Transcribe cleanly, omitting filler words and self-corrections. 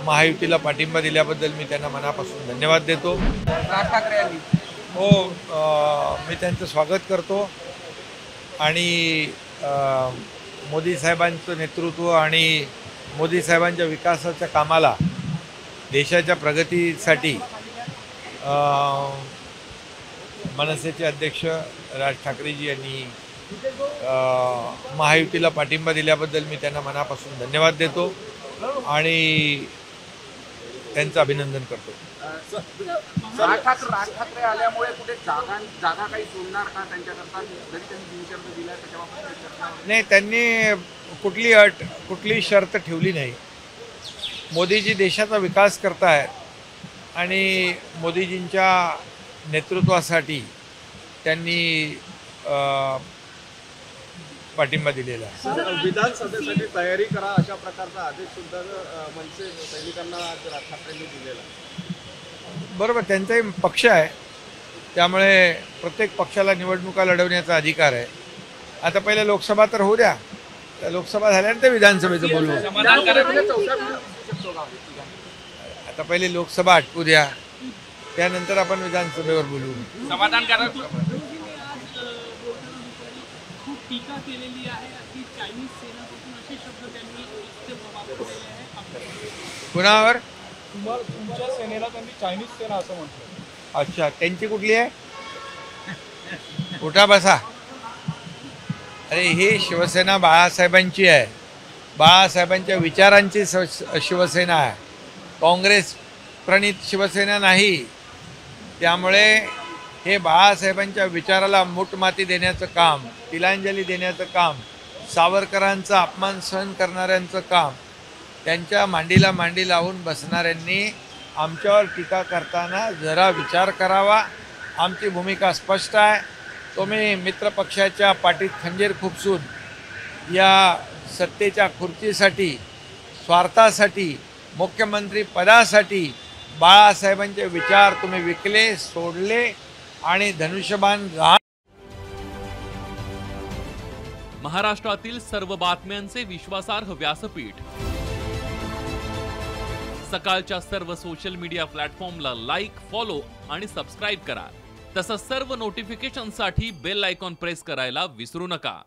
महायुतीला पाठिंबा दिल्याबद्दल मी त्यांना मनापासून धन्यवाद देतो। राज ठाकरे यांनी हो, मी त्यांचं स्वागत करतो आणि मोदी साहेबांचं नेतृत्व आणि मोदी साहेबांच्या विकासाच्या कामाला, देशाच्या प्रगतीसाठी मनसेचे अध्यक्ष राज ठाकरेजी यांनी महायुतीला पाठिंबा दिल्याबद्दल मी त्यांना मनापासून धन्यवाद देतो आणि त्यांचं अभिनंदन करतो। राज ठाकरे आल्यामुळे कुठे जागा काही सोडणार का त्यांच्याकरता, जरी त्यांनी बिनशर्त दिल्या त्याच्याबाबत नाही, त्यांनी कुठली शर्त ठेवली नाही। मोदीजी देशाचा विकास करतायत आणि मोदीजींच्या नेतृत्वासाठी त्यांनी पाठिंबा दिलेला आहे। विधानसभेसाठी तयारी करा अशा प्रकारचा आदेश सुद्धा मनसे सैनिकांना राज ठाकरेंनी दिलेला आहे। बरोबर, त्यांचाही पक्ष आहे, त्यामुळे प्रत्येक पक्षाला निवडणुका लढवण्याचा अधिकार आहे। आता पहिले लोकसभा तर होऊ द्या, त्या लोकसभा झाल्यानंतर विधानसभेचं बोलू। आता पहिले लोकसभा आटपू द्या, त्यानंतर आपण विधानसभेवर बोलू। समाधानकारक टीका केलेली आहे की चायनीज सेनापासून असे शब्द त्यांनी वापरलेले आहे। कुणावर? तुमच्या सेनेला त्यांनी चायनीज सेना असं म्हटलं। अच्छा, त्यांची कुठली आहे? उठा बसा। अरे, ही शिवसेना बाळासाहेबांची आहे, बाळासाहेबांच्या विचारांची शिवसेना आहे, काँग्रेस प्रणित शिवसेना नाही। त्यामुळे हे बाळासाहेबांच्या विचाराला मूठमाती देण्याचं काम, तिलांजली देण्याचं काम, सावरकरांचा अपमान सहन करणाऱ्यांचं काम, त्यांच्या मांडीला मांडी लावून बसणाऱ्यांनी आमच्यावर टीका करताना जरा विचार करावा। आमची भूमिका स्पष्ट आहे। तुम्ही मित्रपक्षाच्या पाठीत खंजीर खुपसून या सत्तेच्या खुर्चीसाठी, स्वार्थासाठी, मुख्यमंत्री पदासाठी बाळासाहेबांचे विचार तुम्ही विकले, सोडले आणि धनुष्यबाण महाराष्ट्रातील सर्व बातम्यांचे विश्वासार्ह व्यासपीठ, सकाळच्या सर्व सोशल मीडिया प्लॅटफॉर्मला लाईक, फॉलो आणि सबस्क्राईब करा। तसंच सर्व नोटिफिकेशनसाठी बेल आयकॉन प्रेस करायला विसरू नका।